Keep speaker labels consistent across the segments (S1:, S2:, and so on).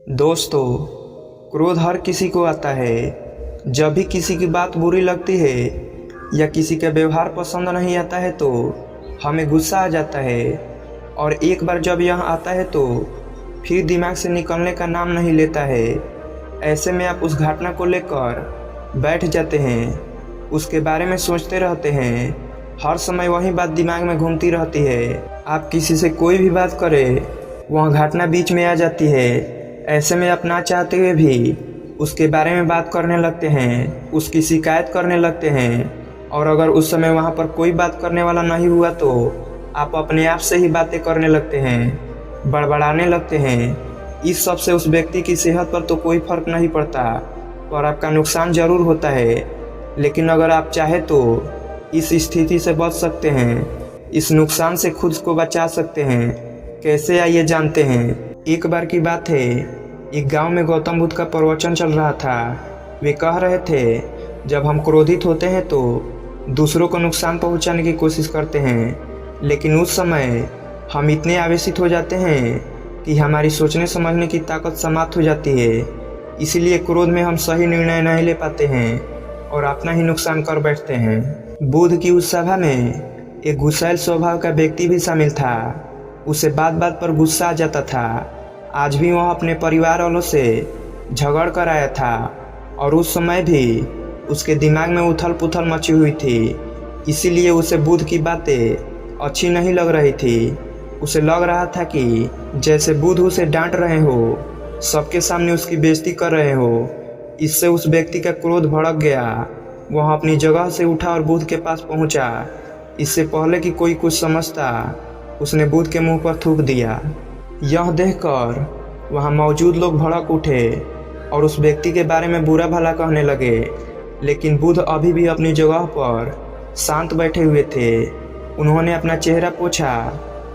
S1: दोस्तों, क्रोध हर किसी को आता है। जब भी किसी की बात बुरी लगती है या किसी का व्यवहार पसंद नहीं आता है तो हमें गुस्सा आ जाता है। और एक बार जब यह आता है तो फिर दिमाग से निकलने का नाम नहीं लेता है। ऐसे में आप उस घटना को लेकर बैठ जाते हैं, उसके बारे में सोचते रहते हैं। हर समय वही बात दिमाग में घूमती रहती है। आप किसी से कोई भी बात करें, वह घटना बीच में आ जाती है। ऐसे में आप ना चाहते हुए भी उसके बारे में बात करने लगते हैं, उसकी शिकायत करने लगते हैं। और अगर उस समय वहाँ पर कोई बात करने वाला नहीं हुआ तो आप अपने आप से ही बातें करने लगते हैं, बड़बड़ाने लगते हैं। इस सब से उस व्यक्ति की सेहत पर तो कोई फर्क नहीं पड़ता, पर आपका नुकसान ज़रूर होता है। लेकिन अगर आप चाहे तो इस स्थिति से बच सकते हैं, इस नुकसान से खुद को बचा सकते हैं। कैसे, आइए जानते हैं। एक बार की बात है, एक गांव में गौतम बुद्ध का प्रवचन चल रहा था। वे कह रहे थे, जब हम क्रोधित होते हैं तो दूसरों को नुकसान पहुंचाने की कोशिश करते हैं, लेकिन उस समय हम इतने आवेशित हो जाते हैं कि हमारी सोचने समझने की ताकत समाप्त हो जाती है। इसीलिए क्रोध में हम सही निर्णय नहीं ले पाते हैं और अपना ही नुकसान कर बैठते हैं। बुद्ध की उस सभा में एक गुस्सैल स्वभाव का व्यक्ति भी शामिल था। उसे बात बात पर गुस्सा आ जाता था। आज भी वह अपने परिवार वालों से झगड़ कर आया था और उस समय भी उसके दिमाग में उथल पुथल मची हुई थी। इसीलिए उसे बुद्ध की बातें अच्छी नहीं लग रही थी। उसे लग रहा था कि जैसे बुद्ध उसे डांट रहे हो, सबके सामने उसकी बेइज्जती कर रहे हो। इससे उस व्यक्ति का क्रोध भड़क गया। वह अपनी जगह से उठा और बुद्ध के पास पहुंचा। इससे पहले कि कोई कुछ समझता, उसने बुद्ध के मुंह पर थूक दिया। यह देखकर वहां मौजूद लोग भड़क उठे और उस व्यक्ति के बारे में बुरा भला कहने लगे। लेकिन बुद्ध अभी भी अपनी जगह पर शांत बैठे हुए थे। उन्होंने अपना चेहरा पोंछा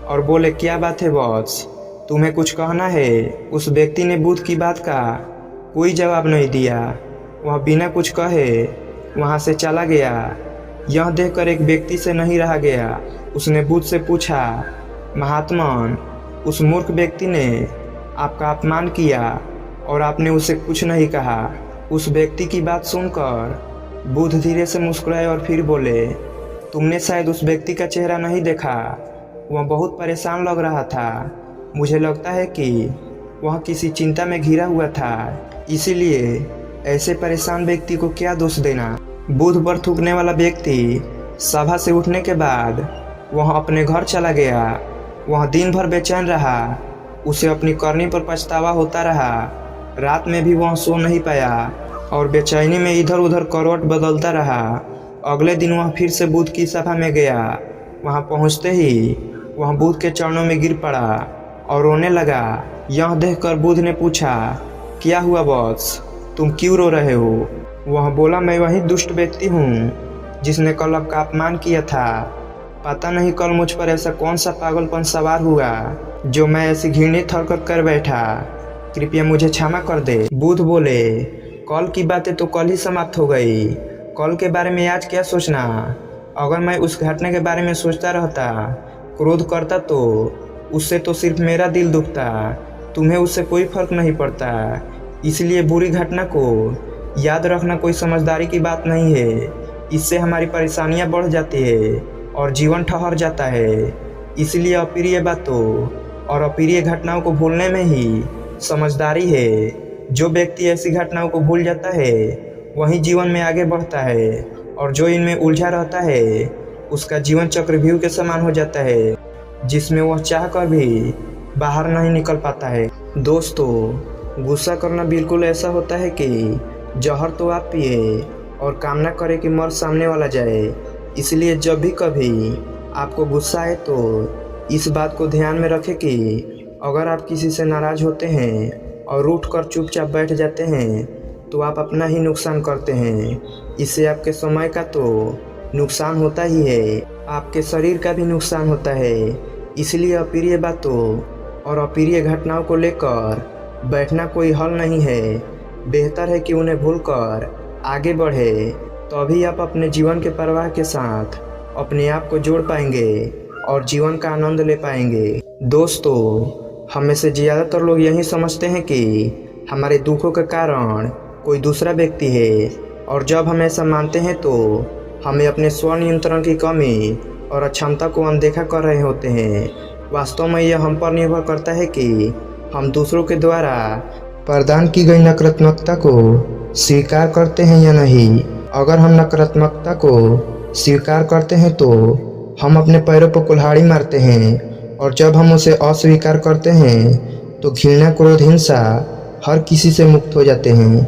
S1: और बोले, क्या बात है बॉस, तुम्हें कुछ कहना है? उस व्यक्ति ने बुद्ध की बात का कोई जवाब नहीं दिया। वह बिना कुछ कहे वहां से चला गया। यह देखकर एक व्यक्ति से नहीं रहा गया। उसने बुद्ध से पूछा, महात्मन, उस मूर्ख व्यक्ति ने आपका अपमान किया और आपने उसे कुछ नहीं कहा। उस व्यक्ति की बात सुनकर बुद्ध धीरे से मुस्कुराए और फिर बोले, तुमने शायद उस व्यक्ति का चेहरा नहीं देखा। वह बहुत परेशान लग रहा था। मुझे लगता है कि वह किसी चिंता में घिरा हुआ था। इसीलिए ऐसे परेशान व्यक्ति को क्या दोष देना। बुद्ध पर थूकने वाला व्यक्ति सभा से उठने के बाद वह अपने घर चला गया। वह दिन भर बेचैन रहा। उसे अपनी करनी पर पछतावा होता रहा। रात में भी वह सो नहीं पाया और बेचैनी में इधर उधर करवट बदलता रहा। अगले दिन वह फिर से बुद्ध की सभा में गया। वहां पहुंचते ही वह बुद्ध के चरणों में गिर पड़ा और रोने लगा। यह देखकर बुद्ध ने पूछा, क्या हुआ बॉस, तुम क्यों रो रहे हो? वह बोला, मैं वही दुष्ट व्यक्ति हूँ जिसने कल आपका अपमान किया था। पता नहीं कल मुझ पर ऐसा कौन सा पागलपन सवार हुआ जो मैं ऐसी घृणित हरकत कर बैठा। कृपया मुझे क्षमा कर दे। बुद्ध बोले, कल की बातें तो कल ही समाप्त हो गई। कल के बारे में आज क्या सोचना। अगर मैं उस घटना के बारे में सोचता रहता, क्रोध करता तो उससे तो सिर्फ मेरा दिल दुखता। तुम्हें उससे कोई फर्क नहीं पड़ता। इसलिए बुरी घटना को याद रखना कोई समझदारी की बात नहीं है। इससे हमारी परेशानियां बढ़ जाती है और जीवन ठहर जाता है। इसलिए अप्रिय बातों और अप्रिय घटनाओं को भूलने में ही समझदारी है। जो व्यक्ति ऐसी घटनाओं को भूल जाता है वही जीवन में आगे बढ़ता है, और जो इनमें उलझा रहता है उसका जीवन चक्रव्यूह के समान हो जाता है, जिसमें वह चाहकर भी बाहर नहीं निकल पाता है। दोस्तों, गुस्सा करना बिल्कुल ऐसा होता है कि जहर तो आप पिए और कामना करें कि मर सामने वाला जाए। इसलिए जब भी कभी आपको गुस्सा आए तो इस बात को ध्यान में रखें कि अगर आप किसी से नाराज़ होते हैं और रूठ कर चुपचाप बैठ जाते हैं तो आप अपना ही नुकसान करते हैं। इससे आपके समय का तो नुकसान होता ही है, आपके शरीर का भी नुकसान होता है। इसलिए अप्रिय बातों और अप्रिय घटनाओं को लेकर बैठना कोई हल नहीं है। बेहतर है कि उन्हें भूलकर आगे बढ़े, तभी आप अपने जीवन के प्रवाह के साथ अपने आप को जोड़ पाएंगे और जीवन का आनंद ले पाएंगे। दोस्तों, हमें से ज़्यादातर लोग यही समझते हैं कि हमारे दुखों का कारण कोई दूसरा व्यक्ति है, और जब हम ऐसा मानते हैं तो हमें अपने स्व नियंत्रण की कमी और अक्षमता को अनदेखा कर रहे होते हैं। वास्तव में यह हम पर निर्भर करता है कि हम दूसरों के द्वारा प्रदान की गई नकारात्मकता को स्वीकार करते हैं या नहीं। अगर हम नकारात्मकता को स्वीकार करते हैं तो हम अपने पैरों पर कुल्हाड़ी मारते हैं, और जब हम उसे अस्वीकार करते हैं तो घृणा, क्रोध, हिंसा हर किसी से मुक्त हो जाते हैं।